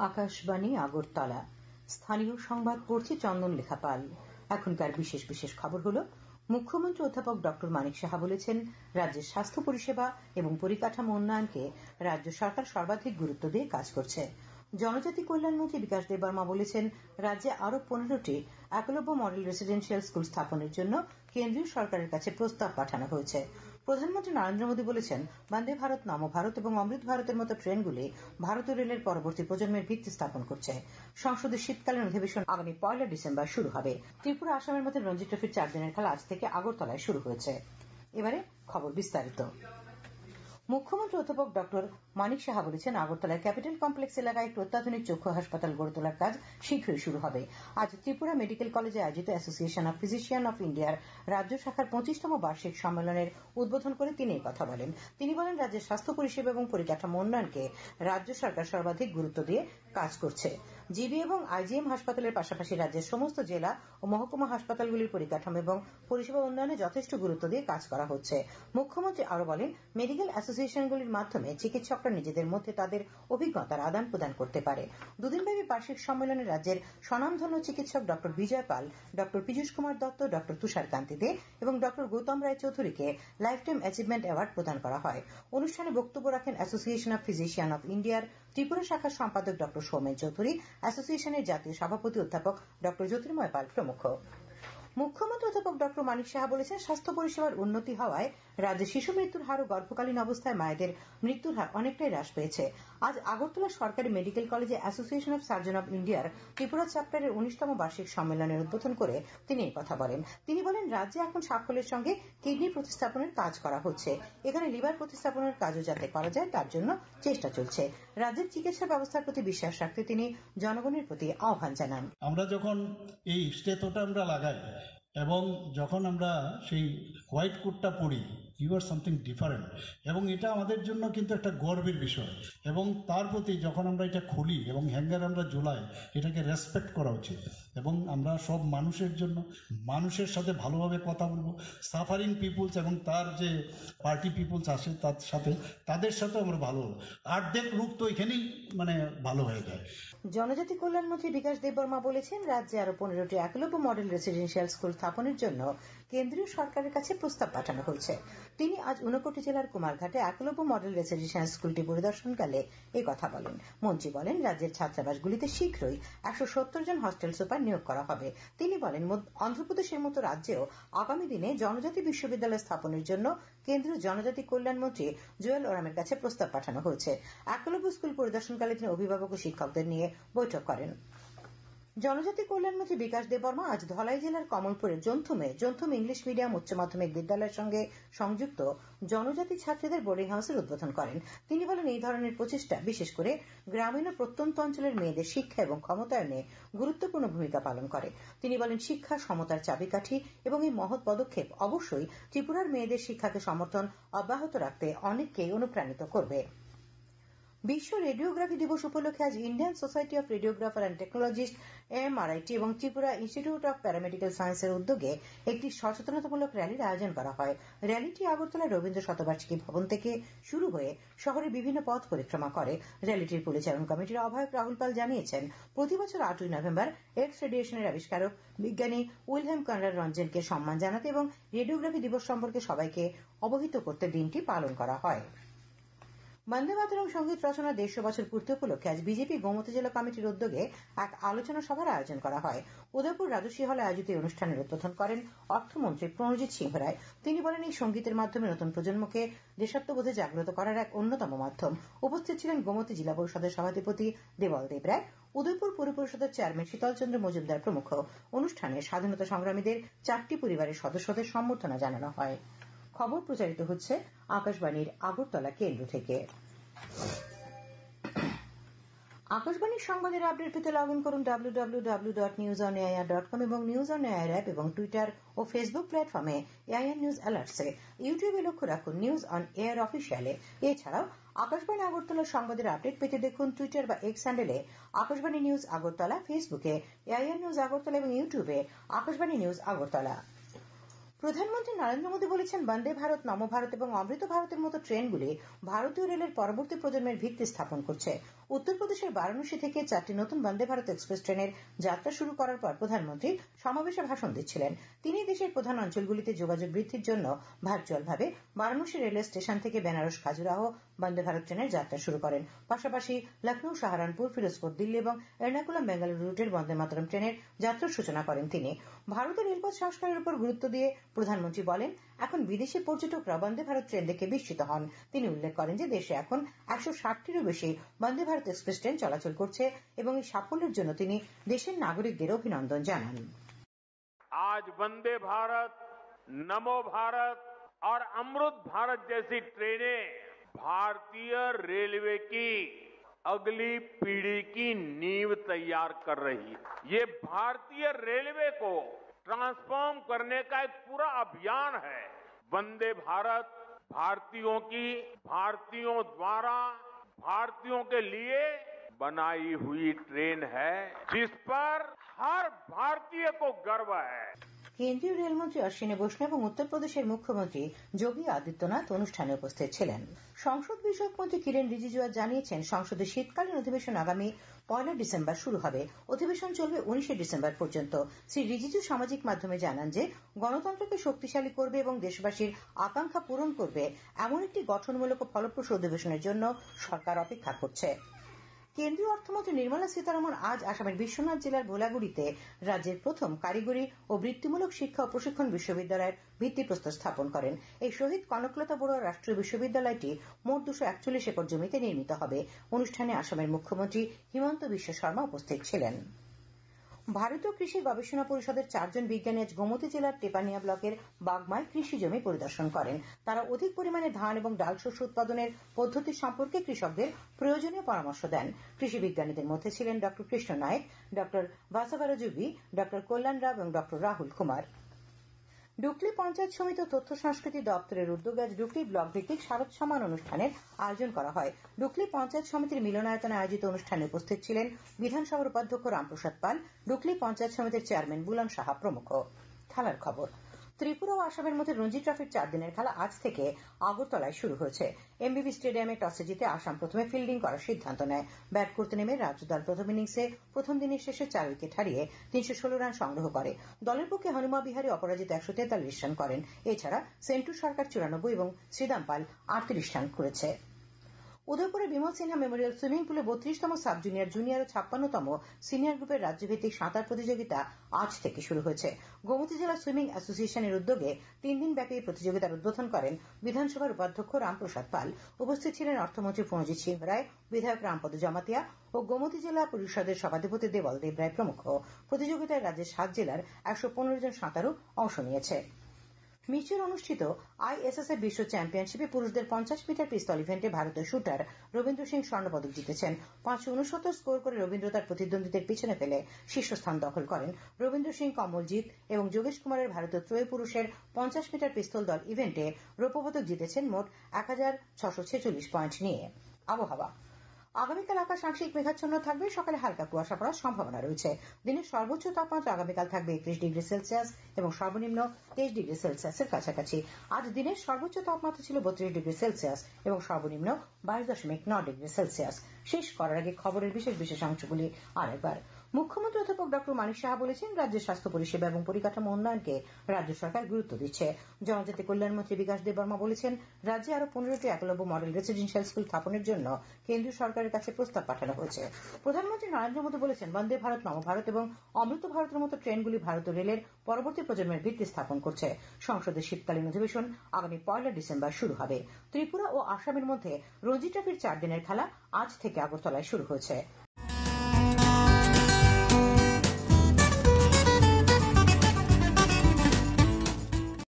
আকাশবাণী আগরতলা। স্থানীয় সংবাদ পড়ছে চন্দন লেখা পাল। এখনকার বিশেষ বিশেষ খবর হল, মুখ্যমন্ত্রী অধ্যাপক ডক্টর মানিক সাহা বলেছেন, রাজ্যের স্বাস্থ্য পরিষেবা এবং পরিকাঠামো উন্নয়নকে রাজ্য সরকার সর্বাধিক গুরুত্ব দিয়ে কাজ করছে। জনজাতি কল্যাণ মন্ত্রী বিকাশ দেববর্মা বলেছেন, রাজ্যে আরো 15টি একলব্য মডেল রেসিডেন্সিয়াল স্কুল স্থাপনের জন্য কেন্দ্রীয় সরকারের কাছে প্রস্তাব পাঠানো হয়েছে। প্রধানমন্ত্রী নরেন্দ্র মোদী বলেছেন, বন্দে ভারত, নমো ভারত এবং অমৃত ভারতের মতো ট্রেনগুলি ভারতীয় রেলের পরবর্তী প্রজন্মের ভিত্তি স্থাপন করছে। সংসদের শীতকালীন অধিবেশন আগামী 1 ডিসেম্বর শুরু হবে। ত্রিপুরা, আসামের মধ্যে রঞ্জি ট্রফির 4 দিনের খেলা আজ থেকে আগরতলায় শুরু হয়েছে। এবারে খবর বিস্তারিত। মুখ্যমন্ত্রী অধ্যাপক ডক্টর মানিক সাহা বলেছেন, আগরতলার ক্যাপিটাল কমপ্লেক্স এলাকায় একটি অত্যাধুনিক চক্ষু হাসপাতাল গড়ে তোলার কাজ শীঘ্রই শুরু হবে। আজ ত্রিপুরা মেডিকেল কলেজে আয়োজিত অ্যাসোসিয়েশন অব ফিজিশিয়ান অব ইন্ডিয়ার রাজ্য শাখার 25তম বার্ষিক সম্মেলনের উদ্বোধন করে তিনি এই কথা বলেন। তিনি বলেন, রাজ্যের স্বাস্থ্য পরিষেবা এবং পরিকাঠামো উন্নয়নকে রাজ্য সরকার সর্বাধিক গুরুত্ব দিয়ে কাজ করছে। জিবি এবং আইজিএম হাসপাতালের পাশাপাশি রাজ্যের সমস্ত জেলা ও মহকুমা হাসপাতালগুলির পরিকাঠামো এবং পরিষেবা উন্নয়নে যথেষ্ট গুরুত্ব দিয়ে কাজ করা হচ্ছে। মুখ্যমন্ত্রী আরো বলেন, মেডিকেল অ্যাসোসিয়েশনগুলির মাধ্যমে চিকিৎসকরা নিজেদের মধ্যে তাদের অভিজ্ঞতার আদান প্রদান করতে পারে। দুদিনব্যাপী বার্ষিক সম্মেলনে রাজ্যের স্বনামধন্য চিকিৎসক ডক্টর বিজয় পাল, ডক্টর পীযূষ কুমার দত্ত, ডক্টর তুষার কান্তি দে এবং ডক্টর গৌতম রায় চৌধুরীকে লাইফ টাইম অ্যাচিভমেন্ট অ্যাওয়ার্ড প্রদান করা হয়। অনুষ্ঠানে বক্তব্য রাখেন অ্যাসোসিয়েশন অব ফিজিশিয়ান অব ইন্ডিয়ার ত্রিপুরা শাখার সম্পাদক ডক্টর সৌমেন চৌধুরী, অ্যাসোসিয়েশনের জাতীয় সভাপতি অধ্যাপক ডক্টর জ্যোতির্ময় পাল প্রমুখ। মুখ্যমন্ত্রী অধ্যাপক ডক্টর মানিক সাহা বলেছেন, স্বাস্থ্য পরিষেবার উন্নতি হওয়ায় রাজ্যে শিশু মৃত্যুর হার ও গর্ভকালীন অবস্থায় মায়েদের মৃত্যুর হার অনেকটাই হ্রাস পেয়েছে। আজ আগরতলা সরকারি মেডিকেল কলেজে অ্যাসোসিয়েশন অব সার্জন অব ইন্ডিয়ার ত্রিপুরা চ্যাপ্টারের 19তম বার্ষিক সম্মেলনের উদ্বোধন করে তিনি এই কথা বলেন। তিনি বলেন, রাজ্যে এখন সাফল্যের সঙ্গে কিডনি প্রতিস্থাপনের কাজ করা হচ্ছে। এখানে লিভার প্রতিস্থাপনের কাজও যাতে করা যায় তার জন্য চেষ্টা চলছে। রাজ্যের চিকিৎসা ব্যবস্থার প্রতি বিশ্বাস রাখতে তিনি জনগণের প্রতি আহ্বান জানান। আমরা যখন এই স্টেথোটা আমরা লাগাই এবং যখন আমরা সেই হোয়াইট কোটটা পরি, ইউ আর সামথিং ডিফারেন্ট, এবং এটা আমাদের জন্য কিন্তু একটা গর্বের বিষয়। এবং তার প্রতি যখন আমরা এটা খুলি এবং হ্যাঙ্গার আমরা ঝোলাই, এটাকে রেসপেক্ট করা উচিত। এবং আমরা সব মানুষের জন্য মানুষের সাথে ভালোভাবে কথা বলবো। সাফারিং পিপুলস এবং তার যে পার্টি পিপুলস আসে তাদের সাথে আমরা ভালো, অর্ধেক রূপ তো এখানেই ভালো হয়ে যায়। জনজাতি কল্যাণ মন্ত্রী বিকাশ দেববর্মা বলেছেন, রাজ্যে আরো 15টি একলব্য মডেল রেসিডেন্সিয়াল স্কুল স্থাপনের জন্য কেন্দ্রীয় সরকারের কাছে প্রস্তাব পাঠানো হয়েছে। তিনি আজ ঊনকোটি জেলার কুমারঘাটে একলব্য মডেল রেসিডেন্সিয়াল স্কুলটি পরিদর্শনকালে এই কথা বলেন। মন্ত্রী বলেন, রাজ্যের ছাত্রাবাসগুলিতে শীঘ্রই 170 জন হস্টেল সুপার নিয়োগ করা হবে। তিনি বলেন, অন্ধ্রপ্রদেশের মতো রাজ্যেও আগামী দিনে জনজাতি বিশ্ববিদ্যালয় স্থাপনের জন্য কেন্দ্রীয় জনজাতি কল্যাণ মন্ত্রী জুয়েল ওরামের কাছে প্রস্তাব পাঠানো হয়েছে। একলব্য স্কুল পরিদর্শনকালে তিনি অভিভাবক ও শিক্ষকদের নিয়ে বৈঠক করেন। জনজাতি কল্যাণ মন্ত্রী বিকাশ দেববর্মা আজ ধলাই জেলার কমলপুরের জন্থুম ইংলিশ মিডিয়াম উচ্চ মাধ্যমিক বিদ্যালয়ের সঙ্গে সংযুক্ত জনজাতি ছাত্রীদের বোর্ডিং হাউসের উদ্বোধন করেন। তিনি বলেন, এই ধরনের প্রচেষ্টা বিশেষ করে গ্রামীণ ও প্রত্যন্ত অঞ্চলের মেয়েদের শিক্ষা এবং ক্ষমতায়নে গুরুত্বপূর্ণ ভূমিকা পালন করে। তিনি বলেন, শিক্ষা সমতার চাবিকাঠি এবং এই মহৎ পদক্ষেপ অবশ্যই ত্রিপুরার মেয়েদের শিক্ষাকে সমর্থন অব্যাহত রাখতে অনেককেই অনুপ্রাণিত করবে। বিশ্ব রেডিওগ্রাফি দিবস উপলক্ষে আজ Indian society of radiographer and technologist MRIT এবং ত্রিপুরা ইনস্টিটিউট অফ প্যারামেডিক্যাল সায়েন্সের উদ্যোগে একটি সচেতনতামূলক র্যালির আয়োজন করা হয়। র্যালিটি আগরতলা রবীন্দ্র শতবার্ষিকী ভবন থেকে শুরু হয়ে শহরের বিভিন্ন পথ পরিক্রমা করে। র্যালিটির পরিচালন কমিটির আহ্বায়ক রাহুল পাল জানিয়েছেন, প্রতি বছর 8ই নভেম্বর এক্স রেডিয়েশনের আবিষ্কারক বিজ্ঞানী উইলহেম কনরাড রঞ্জনকে সম্মান জানাতে এবং রেডিওগ্রাফি দিবস সম্পর্কে সবাইকে অবহিত করতে দিনটি পালন করা হয়। বন্দে মাতরম সঙ্গীত রচনা 150 বছর পূর্তি উপলক্ষে আজ বিজেপি গোমতী জেলা কমিটির উদ্যোগে এক আলোচনা সভার আয়োজন করা হয়। উদয়পুর রাজশ্রী হলে আয়োজিত এই অনুষ্ঠানের উদ্বোধন করেন অর্থমন্ত্রী প্রণজিৎ সিংহ রায়। তিনি বলেন, এই সঙ্গীতের মাধ্যমে নতুন প্রজন্মকে দেশাত্মবোধে জাগ্রত করার এক অন্যতম মাধ্যম। উপস্থিত ছিলেন গোমতী জেলা পরিষদের সভাধিপতি দেবল দেব রায়, উদয়পুর পৌর পরিষদের চেয়ারম্যান শীতল চন্দ্র মজুমদার প্রমুখ। অনুষ্ঠানে স্বাধীনতা সংগ্রামীদের 4টি পরিবারের সদস্যদের সম্বর্ধনা জানানো হয়। খবর প্রচারিত হচ্ছে আকাশবাণীর আগরতলা কেন্দ্র থেকে। আকাশবাণীর সংবাদের আপডেট পেতে লগ ইন করুন www.newsonair.com এবং নিউজ অন এয়ার অ্যাপ এবং টুইটার ও ফেসবুক প্ল্যাটফর্মে এআইআর নিউজ অ্যালার্টসে। ইউটিউবে লক্ষ্য রাখুন নিউজ অন এয়ার অফিসিয়ালে। এছাড়াও আকাশবাণী আগরতলার সংবাদের আপডেট পেতে দেখুন টুইটার বা এক্স হ্যান্ডেলে আকাশবাণী নিউজ আগরতলা, ফেসবুকে এআইআর নিউজ আগরতলা এবং ইউটিউবে আকাশবাণী নিউজ আগরতলা। প্রধানমন্ত্রী নরেন্দ্র মোদী বলেছেন, বন্দে ভারত, নমো ভারত এবং অমৃত ভারতের মতো ট্রেনগুলি ভারতীয় রেলের পরবর্তী প্রজন্মের ভিত্তি স্থাপন করছে। উত্তরপ্রদেশের বারাণসী থেকে 4টি নতুন বন্দে ভারত এক্সপ্রেস ট্রেনের যাত্রা শুরু করার পর প্রধানমন্ত্রী সমাবেশে ভাষণ দিচ্ছিলেন। তিনি দেশের প্রধান অঞ্চলগুলিতে যোগাযোগ বৃদ্ধির জন্য ভার্চুয়ালভাবে বারাণসী রেলওয়ে স্টেশন থেকে বেনারস খাজুরাহ বন্দে ভারত ট্রেনের যাত্রা শুরু করেন। পাশাপাশি লখনৌ সাহারানপুর, ফিরোজপুর দিল্লি এবং এর্নাকুলাম বেঙ্গালুরু রুটের বন্দে মাতরম ট্রেনের যাত্রার সূচনা করেন তিনি। ভারতের রেলপথ সংস্কারের উপর গুরুত্ব দিয়ে প্রধানমন্ত্রী বলেন, এখন বিদেশি পর্যটকরা বন্দে ভারত ট্রেন দেখে বিস্মিত হন। তিনি উল্লেখ করেন যে দেশে এখন 160টিরও বেশি বন্দে ভারত এক্সপ্রেস ট্রেন চলাচল করছে এবং এই সাফল্যের জন্য তিনি দেশের নাগরিকদের অভিনন্দন জানান। आज वंदे भारत, नमो भारत और अमृत भारत जैसी ट्रेनें भारतीय रेलवे की अगली पीढ़ी की नींव तैयार कर रही है। ये भारतीय रेलवे को ट्रांसफॉर्म करने का एक पूरा अभियान है। वंदे भारत भारतीयों की, भारतीयों द्वारा, भारतीयों के लिए बनाई हुई ट्रेन है, जिस पर हर भारतीय को गर्व है। কেন্দ্রীয় রেলমন্ত্রী অশ্বিনী বৈষ্ণব এবং উত্তরপ্রদেশের মুখ্যমন্ত্রী যোগী আদিত্যনাথ অনুষ্ঠানে উপস্থিত ছিলেন। সংসদ বিষয়ক মন্ত্রী কিরেন রিজিজু আজ জানিয়েছেন, সংসদের শীতকালীন অধিবেশন আগামী 1 ডিসেম্বর শুরু হবে। অধিবেশন চলবে 19 ডিসেম্বর পর্যন্ত। শ্রী রিজিজু সামাজিক মাধ্যমে জানান যে গণতন্ত্রকে শক্তিশালী করবে এবং দেশবাসীর আকাঙ্ক্ষা পূরণ করবে এমন একটি গঠনমূলক ও ফলপ্রসূ অধিবেশনের জন্য সরকার অপেক্ষা করছে। কেন্দ্রীয় অর্থমন্ত্রী নির্মলা সীতারমণ আজ আসামের বিশ্বনাথ জেলার ভোলাগুড়িতে রাজ্যের প্রথম কারিগরি ও বৃত্তিমূলক শিক্ষা ও প্রশিক্ষণ বিশ্ববিদ্যালয়ের ভিত্তিপ্রস্তর স্থাপন করেন। এই শহীদ কনকলতা বড়ুয়া রাষ্ট্রীয় বিশ্ববিদ্যালয়টি মোট 241 একর জমিতে নির্মিত হবে। অনুষ্ঠানে আসামের মুখ্যমন্ত্রী হিমন্ত বিশ্ব শর্মা উপস্থিত ছিলেন। ভারতীয় কৃষি গবেষণা পরিষদের 4 জন বিজ্ঞানী আজ গোমতী জেলার টেপানিয়া ব্লকের বাগমায় কৃষি জমি পরিদর্শন করেন। তারা অধিক পরিমাণে ধান এবং ডাল শস্য উৎপাদনের পদ্ধতি সম্পর্কে কৃষকদের প্রয়োজনীয় পরামর্শ দেন। কৃষি বিজ্ঞানীদের মধ্যে ছিলেন ড কৃষ্ণ নায়েক, ড বাসাভারাজুবি, ড কল্যাণ রাও এবং ড রাহুল কুমার। ডুকলি পঞ্চায়েত সমিতি ও তথ্য সংস্কৃতি দপ্তরের উদ্যোগে আজ ডুকলি ব্লক ভিত্তিক শারদ সম্মান অনুষ্ঠানের আয়োজন করা হয়। ডুকলি পঞ্চায়েত সমিতির মিলনায়তনে আয়োজিত অনুষ্ঠানে উপস্থিত ছিলেন বিধানসভার উপাধ্যক্ষ রামপ্রসাদ পাল, ডুকলি পঞ্চায়েত সমিতির চেয়ারম্যান বুলান সাহা প্রমুখ। খেলার খবর। ত্রিপুরা ও আসামের মধ্যে রঞ্জি ট্রফির 4 দিনের খেলা আজ থেকে আগরতলায় শুরু হয়েছে। এমবিবি স্টেডিয়ামে টসে জিতে আসাম প্রথমে ফিল্ডিং করার সিদ্ধান্ত নেয়। ব্যাট করতে নেমে রাজ্য দল প্রথম ইনিংসে প্রথম দিনের শেষে 4 উইকেট হারিয়ে 316 রান সংগ্রহ করে। দলের পক্ষে হনুমা বিহারী অপরাজিত 143 রান করেন। এছাড়া সেন্টু সরকার 94 এবং শ্রীদাম পাল 38 রান করেছে। উদয়পুরে বিমল সিনহা মেমোরিয়াল সুইমিং পুলে 32তম সাব জুনিয়র, জুনিয়র ও 56তম সিনিয়র গ্রুপের রাজ্যভিত্তিক সাঁতার প্রতিযোগিতা আজ থেকে শুরু হয়েছে। গোমতী জেলা সুইমিং অ্যাসোসিয়েশনের উদ্যোগে 3 দিন ব্যাপী এই প্রতিযোগিতার উদ্বোধন করেন বিধানসভার উপাধ্যক্ষ রামপ্রসাদ পাল। উপস্থিত ছিলেন অর্থমন্ত্রী প্রণজিৎ সিংহ রায়, বিধায়ক রামপদ জমাতিয়া ও গোমতী জেলা পরিষদের সভাধিপতি দেবল দেব রায় প্রমুখ। প্রতিযোগিতায় রাজ্যের 7 জেলার 115 জন সাঁতারু অংশ নিয়েছে। মিরপুরে অনুষ্ঠিত আইএসএসএফ বিশ্ব চ্যাম্পিয়নশিপে পুরুষদের 50 মিটার পিস্তল ইভেন্টে ভারতের শুটার রবীন্দ্র সিং স্বর্ণপদক জিতেছেন। 569 স্কোর করে রবীন্দ্র তার প্রতিদ্বন্দ্বীদের পিছনে ফেলে শীর্ষস্থান দখল করেন। রবীন্দ্র সিং, কমলজিৎ এবং যোগেশ কুমারের ভারতীয় ত্রয়ী পুরুষের 50 মিটার পিস্তল দল ইভেন্টে রৌপ্যপদক জিতেছেন মোট 1646 পয়েন্ট নিয়ে। আবহাওয়া। আগামীকাল আকাশ আংশিক মেঘাচ্ছন্ন থাকবে, সকালে হালকা কুয়াশা পড়ার সম্ভাবনা রয়েছে। দিনের সর্বোচ্চ তাপমাত্রা আগামীকাল থাকবে 31 ডিগ্রি সেলসিয়াস এবং সর্বনিম্ন 23 ডিগ্রি সেলসিয়াসের কাছাকাছি। আজ দিনের সর্বোচ্চ তাপমাত্রা ছিল 32 ডিগ্রি সেলসিয়াস এবং সর্বনিম্ন 22.9 ডিগ্রি সেলসিয়াস। শেষ করার আগে খবরের বিশেষ অংশগুলি আরেকবার। মুখ্যমন্ত্রী অধ্যাপক ড মানিক সাহা বলেছেন, রাজ্যের স্বাস্থ্য পরিষেবা এবং পরিকাঠামো উন্নয়নকে রাজ্য সরকার গুরুত্ব দিচ্ছে। জনজাতি কল্যাণ মন্ত্রী বিকাশ দেববর্মা বলেছেন, রাজ্যে আরো 15টি একলব্য মডেল রেসিডেন্সিয়াল স্কুল স্থাপনের জন্য কেন্দ্রীয় সরকারের কাছে প্রস্তাব পাঠানো হয়েছে। প্রধানমন্ত্রী নরেন্দ্র মোদী বলেছেন, বন্দে ভারত, নম ভারত এবং অমৃত ভারতের মতো ট্রেনগুলি ভারতীয় রেলের পরবর্তী প্রজন্মের ভিত্তি স্থাপন করছে। সংসদের শীতকালীন অধিবেশন আগামী 1 ডিসেম্বর শুরু হবে। ত্রিপুরা ও আসামের মধ্যে রঞ্জি ট্রফির 4 দিনের খেলা আজ থেকে আগরতলায় শুরু হয়েছে।